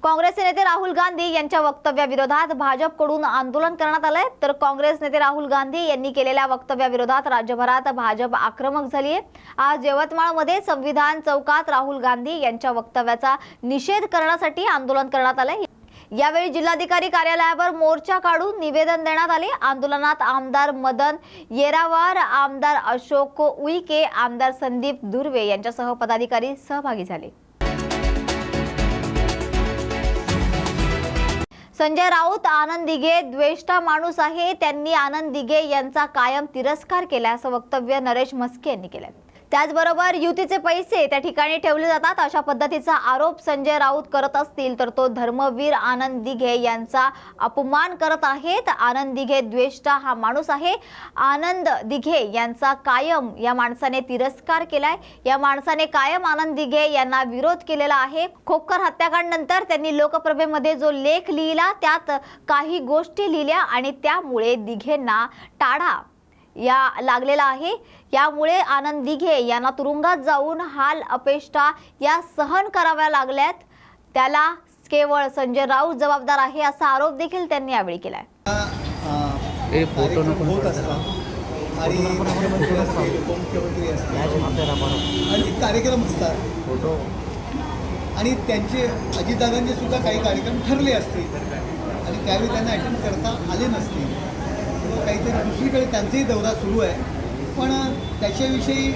काँग्रेसचे नेते राहुल गांधी यांच्या वक्तव्याविरोधात भाजपकडून आंदोलन करण्यात आलंय। तर काँग्रेस नेते राहुल गांधी यांनी केलेल्या वक्तव्याविरोधात राज्यभरात भाजप आक्रमक झाली आहे। आज यवतमाळमध्ये संविधान चौकात राहुल गांधी यांच्या वक्तव्याचा निषेध करण्यासाठी आंदोलन करण्यात आले। यावेळी जिल्हाधिकारी कार्यालयावर मोर्चा काढून निवेदन देण्यात आले। आंदोलनात आमदार मदन येरावार, आमदार अशोक उईके, आमदार संदीप दुर्वे यांच्यासह पदाधिकारी सहभागी झाले। संजय राऊत आनंद दिघे द्वेष्टा माणूस आहे, त्यांनी आनंद दिघे यांचा कायम तिरस्कार केला असं वक्तव्य नरेश म्हस्के यांनी केलं। त्याचबरोबर युतीचे पैसे त्या ठिकाणी ठेवले जातात अशा पद्धतीचा आरोप संजय राऊत करत असतील तर तो धर्मवीर आनंद दिघे यांचा अपमान करत आहेत। आनंद दिघे द्वेष्टा हा माणूस आहे। आनंद दिघे यांचा कायम या माणसाने तिरस्कार केलाय। या माणसाने कायम आनंद दिघे यांना विरोध केलेला आहे। खोपकर हत्याकांड नंतर त्यांनी लोकप्रभेमध्ये जो लेख लिहिला त्यात काही गोष्टी लिहिल्या आणि त्यामुळे दिघेंना टाढा या लागलेला आहे। यामुळे आनंद दिघे यांना तुरुंगात जाऊन हाल अपेष्टा या सहन कराव्या लागल्यात। त्याला केवळ संजय राऊत जबाबदार आहे असा आरोप देखील त्यांनी यावेळी केलाय। कार्यक्रम असतात आणि त्यांचे अजितदादांचे सुद्धा काही कार्यक्रम ठरले असतील आणि त्यावेळी त्यांना अटेंड करता आले नसतील। काहीतरी दुसरीकडे त्यांचाही दौरा सुरू आहे, पण त्याच्याविषयी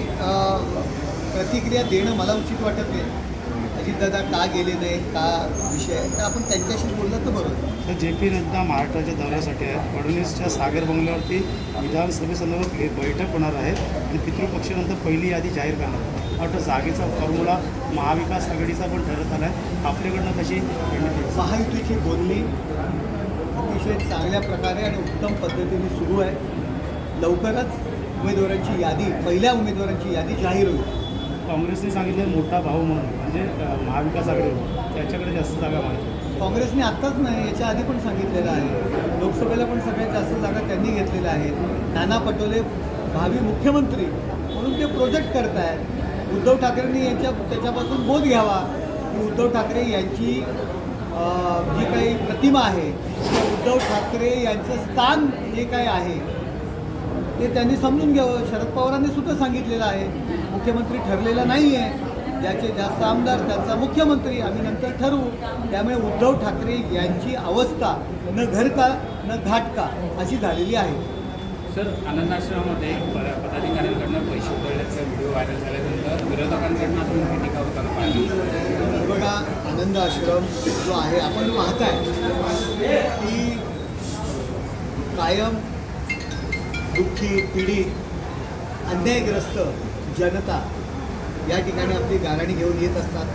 प्रतिक्रिया देणं मला उचित वाटत नाही। अजितदादा का गेले नाही, का विषय आहे, तर आपण त्यांच्याशी बोललं तर बरोबर। तर जे.पी. नड्डा महाराष्ट्राच्या दौऱ्यासाठी आहेत। फडणवीसच्या सागर बंगल्यावरती विधानसभेसंदर्भात बैठक होणार आहे आणि पितृपक्षानंतर पहिली यादी जाहीर करणार आहे। वाटतं जागेचा फॉर्म्युला महाविकास आघाडीचा पण ठरत आला आहे। आपल्याकडनं कशी महायुतीची बोलणी अतिशय चांगल्या प्रकारे आणि उत्तम पद्धतीने सुरू आहे। लवकरच उमेदवारांची यादी, पहिल्या उमेदवारांची यादी जाहीर होईल। काँग्रेसने सांगितलं मोठा भाऊ म्हणून म्हणजे महाविकास आघाडी त्याच्याकडे जास्त जागा मागितली। काँग्रेसने आत्ताच नाही, याच्या आधी पण सांगितलेलं आहे। लोकसभेला पण सगळ्यात जास्त जागा त्यांनी घेतलेल्या आहेत। नाना पटोले भावी मुख्यमंत्री म्हणून ते प्रोजेक्ट करत आहेत। उद्धव ठाकरेंनी त्याच्यापासून बोध घ्यावा की उद्धव ठाकरे यांची जी काही प्रतिमा आहे, उद्धव ठाकरे यांचं स्थान जे काय आहे ते त्यांनी समजून घ्यावं। शरद पवारांनी सुद्धा सांगितलेलं आहे मुख्यमंत्री ठरलेला नाही आहे, ज्याचे जास्त आमदार त्यांचा मुख्यमंत्री आम्ही नंतर ठरवू। त्यामुळे उद्धव ठाकरे यांची अवस्था न घर का न घाट का अशी झालेली आहे। सर, आनंद आश्रमामध्ये पदाधिकाऱ्यांकडनं पैसे उधळल्याचा व्हिडिओ व्हायरल झाल्यानंतर विरोधकांकडनं अजून टीका होताना पाहिजे। बघा, आनंद आश्रम जो आहे आपण पाहताय की कायम दुःखी पीडित अन्यायग्रस्त जनता या ठिकाणी आपली गाराणी घेऊन येत असतात।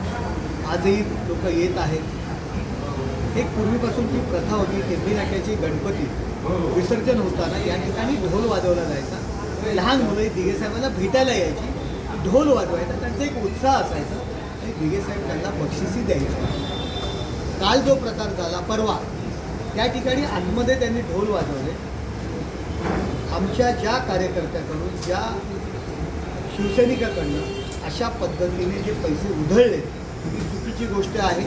आजही लोक येत आहेत। एक पूर्वीपासूनची प्रथा होती, टेंबी नाट्याची गणपती विसर्जन होताना या ठिकाणी ढोल वाजवला जायचा। लहान मुलं दिघे साहेबांना भेटायला यायची, ढोल वाजवायचा, त्यांचा एक उत्साह असायचा आणि दिघे साहेब त्यांना बक्षिसी द्यायचे। काल जो प्रकार झाला परवा, त्या ठिकाणी आतमध्ये त्यांनी ढोल वाजवले। आमच्या ज्या कार्यकर्त्याकडून, ज्या शिवसैनिकाकडनं अशा पद्धतीने जे पैसे उधळले ही चुकीची गोष्ट आहे।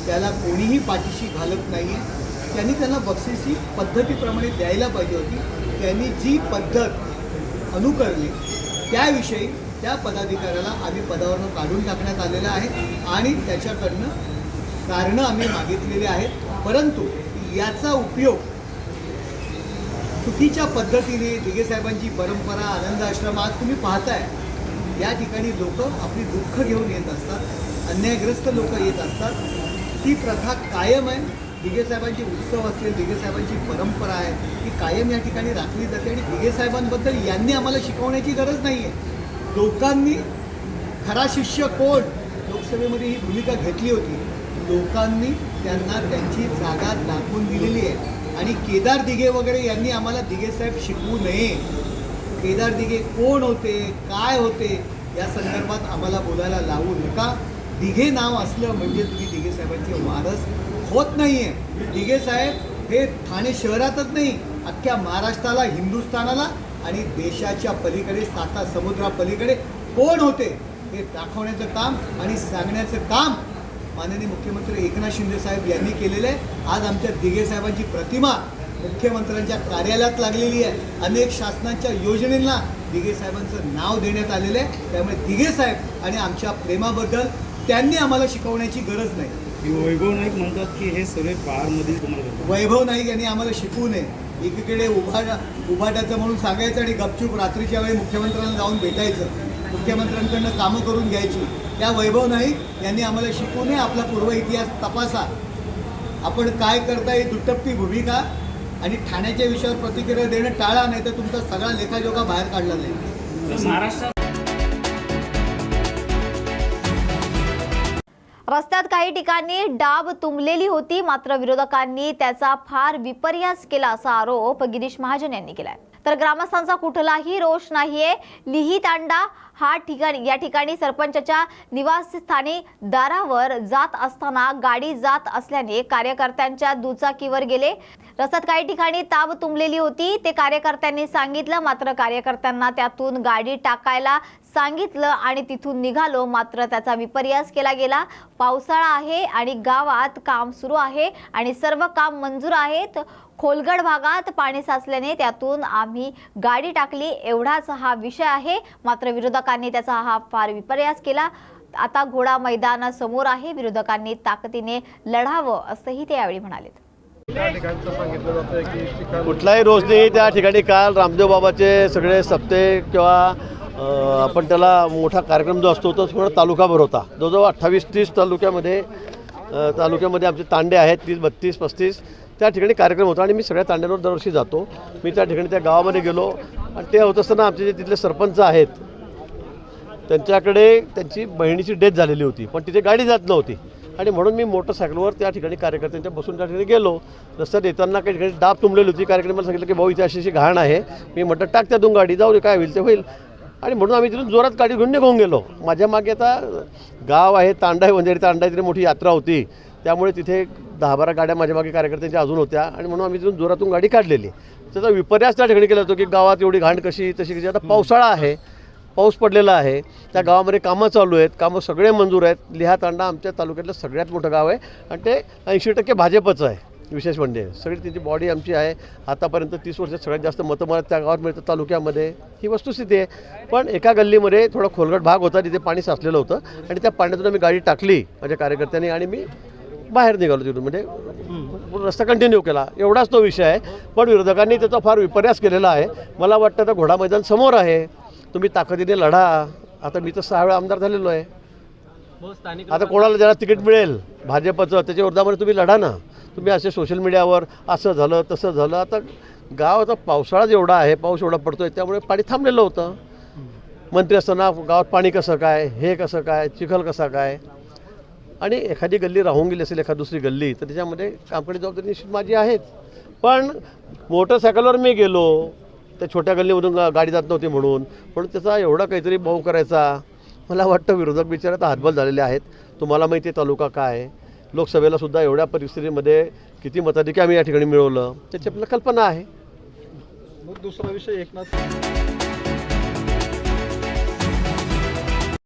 त्याला कोणीही पाठीशी घालत नाही आहे। त्यांनी त्यांना बक्षिसी पद्धतीप्रमाणे द्यायला पाहिजे होती। त्यांनी जी पद्धत अनुकरली त्याविषयी त्या पदाधिकाऱ्याला आम्ही पदावरून काढून टाकण्यात आलेलं आहे आणि त्याच्याकडनं कारणं आम्ही मागितलेली आहेत। परंतु याचा उपयोग चुकीच्या पद्धतीने दिघे साहेबांची परंपरा, आनंद आश्रम आज तुम्ही पाहताय या ठिकाणी लोक आपली दुःख घेऊन येत असतात, अन्यायग्रस्त लोक येत असतात। ती प्रथा कायम आहे। दिघे साहेबांची उत्सव असतील, दिघे साहेबांची परंपरा आहे, ती कायम या ठिकाणी राखली जाते आणि दिघे साहेबांबद्दल यांनी आम्हाला शिकवण्याची गरज नाही आहे। लोकांनी खरा शिष्य कोण लोकसभेमध्ये ही भूमिका घेतली होती। लोकांनी त्यांना त्यांची जागा दाखवून दिलेली आहे आणि केदार दिघे वगैरे यांनी आम्हाला दिघे साहेब शिकवू नये। केदार दिघे कोण होते, काय होते या संदर्भात आम्हाला बोलायला लावू नका। दिघे नाव असलं म्हणजे तुम्ही दिघे साहेबांचे वारस होत नाही आहे। दिघे साहेब हे ठाणे शहरातच नाही, अख्ख्या महाराष्ट्राला, हिंदुस्थानाला आणि देशाच्या पलीकडे, साता समुद्रापलीकडे कोण होते हे दाखवण्याचं काम आणि सांगण्याचं काम माननीय मुख्यमंत्री एकनाथ शिंदे साहेब यांनी केलेलं आहे. आज आमच्या दिघे साहेबांची प्रतिमा मुख्यमंत्र्यांच्या कार्यालयात लागलेली आहे. अनेक शासनाच्या योजनेला दिघे साहेबांचं नाव देण्यात आलेलं आहे. त्यामुळे दिघे साहेब आणि आमच्या प्रेमाबद्दल त्यांनी आम्हाला शिकवण्याची गरज नाही. वैभव नाईक म्हणतात की हे सगळे पहाडमधील तुम्हाला करतात. वैभव नाईक यांनी आम्हाला शिकवू नये. एकीकडे उभाटाचं म्हणून सांगायचं आणि गपचूप रात्रीच्या वेळी मुख्यमंत्र्यांना जाऊन भेटायचं, मुख्यमंत्र्यांकडनं कामं करून घ्यायची. त्या वैभव नाईक यांनी आम्हाला शिकवू नये. आपला पूर्व इतिहास तपासा. आपण काय करता ही दुटप्पी भूमिका आणि ठाण्याच्या विषयावर प्रतिक्रिया देणं टाळा, नाही तर तुमचा सगळा लेखाजोखा बाहेर काढला नाही. महाराष्ट्रात रस्त्यात काही ठिकाणी डाब तुंबलेली होती, मात्र विरोधकांनी त्याचा फार विपर्यास केला असा आरोप गिरीश महाजन यांनी केलाय. तर ग्रामस्थांचा कुठलाही रोष नाहीये. लिहितांडा या ठिकाणी सरपंचाच्या निवासस्थानी दारावर जात असताना गाडी जात असल्याने कार्यकर्त्यांच्या दुचाकीवर गेले. रस्त्यात काही ठिकाणी ताब तुंबलेली होती, ते कार्यकर्त्यांनी सांगितलं, मात्र कार्यकर्त्यांना त्यातून गाडी टाकायला सांगितलं आणि तिथून निघालो, मात्र त्याचा विपर्यास केला गेला. पावसाळा आहे आणि गावात काम सुरू आहे आणि सर्व काम मंजूर आहेत. खोलगड भागात पाणी साचल्याने त्यातून आम्ही गाडी टाकली, एवढाच हा विषय आहे. मात्र विरोधकांनी त्याचा हा फार विपर्यास केला. आता घोडा मैदान समोर आहे, विरोधकांनी ताकदीने लढावं असंही ते यावेळी म्हणाले. कुठलाही रोज नाही. त्या ठिकाणी काल रामदेव बाबाचे सगळे सप्ते किंवा आपण त्याला मोठा कार्यक्रम जो असतो तो थोडा तालुकाभर होता. जवळजवळ 28-30 तालुक्यामध्ये आमचे तांडे आहेत, 30-32-35 त्या ठिकाणी कार्यक्रम होता आणि मी सगळ्या तांड्यांवर दरवर्षी जातो. मी त्या ठिकाणी त्या गावामध्ये गेलो आणि ते होत असताना आमचे जे तिथले सरपंच आहेत त्यांच्याकडे त्यांची बहिणीची डेथ झालेली होती, पण तिथे गाडी जात नव्हती आणि म्हणून मी मोटरसायकलवर त्या ठिकाणी कार्यकर्त्यांच्या बसून त्या ठिकाणी गेलो. रस्त्यात येताना काही ठिकाणी डाब तुंबलेली होती. कार्यक्रमाला सांगितलं की भाऊ इथे अशी घाण आहे. मी म्हटलं टाक त्यातून गाडी, जाऊ दे काय होईल ते होईल. आणि म्हणून आम्ही तिथून जोरात गाडी घेऊन निघून गेलो. माझ्या मागे आता गाव आहे, तांडा आहे, वंजारी तांडा आहे, तिथे मोठी यात्रा होती, त्यामुळे तिथे 10-12 गाड्या माझ्या मागे कार्यकर्त्यांच्या अजून होत्या आणि म्हणून आम्ही तिथून जोरातून गाडी काढलेली. त्याचा विपर्यास त्या ठिकाणी केला होतो की गावात एवढी घाण कशी तशी. आता पावसाळा आहे, पाऊस पडलेला आहे, त्या गावामध्ये कामं चालू आहेत, कामं सगळे मंजूर आहेत. लिहातांडा आमच्या तालुक्यातलं सगळ्यात मोठं गाव आहे आणि ते 80% भाजपचं आहे. विशेष म्हणजे सगळी त्यांची बॉडी आमची आहे. आतापर्यंत 30 वर्षात सगळ्यात जास्त मतं मला त्या गावात मिळतं तालुक्यामध्ये, ही वस्तुस्थिती आहे. पण एका गल्लीमध्ये थोडा खोलगट भाग होता, तिथे पाणी साचलेलं होतं आणि त्या पाण्यातून आम्ही गाडी टाकली माझ्या कार्यकर्त्यांनी आणि मी बाहेर निघालो तिथून, म्हणजे रस्ता कंटिन्यू केला. एवढाच तो विषय आहे. पण विरोधकांनी त्याचा फार विपर्यास केलेला आहे. मला वाटतं आता घोडा मैदान समोर आहे, तुम्ही ताकदीने लढा. आता मी तर 6 वेळा आमदार झालेलो आहे. आता कोणाला ज्याला तिकीट मिळेल भाजपचं त्याच्या विरोधामध्ये तुम्ही लढा ना. तुम्ही असे सोशल मीडियावर असं झालं तसं झालं. आता गावाचा पावसाळा जेवढा आहे, पाऊस एवढा पडतो आहे, त्यामुळे पाणी थांबलेलं होतं. मंत्री असताना गावात पाणी कसं काय, हे कसं काय, चिखल कसा काय, आणि एखादी गल्ली राहून गेली असेल, एखादी दुसरी गल्ली, तर त्याच्यामध्ये कामकडे जबाबदारी निश्चित माझी आहेच. पण मोटरसायकलवर मी गेलो, त्या छोट्या गल्लीमधून गाडी जात नव्हती म्हणून, पण त्याचा एवढा काहीतरी भाऊ करायचा. मला वाटतं विरोधक बिचारात हातबल झालेले आहेत. तुम्हाला माहिती आहे तालुका काय, लोकसभेला सुद्धा एवढ्या परिस्थितीमध्ये किती मताधिक्य आम्ही या ठिकाणी मिळवलं त्याची आपल्याला कल्पना आहे. मग दुसरा विषय एकनाथ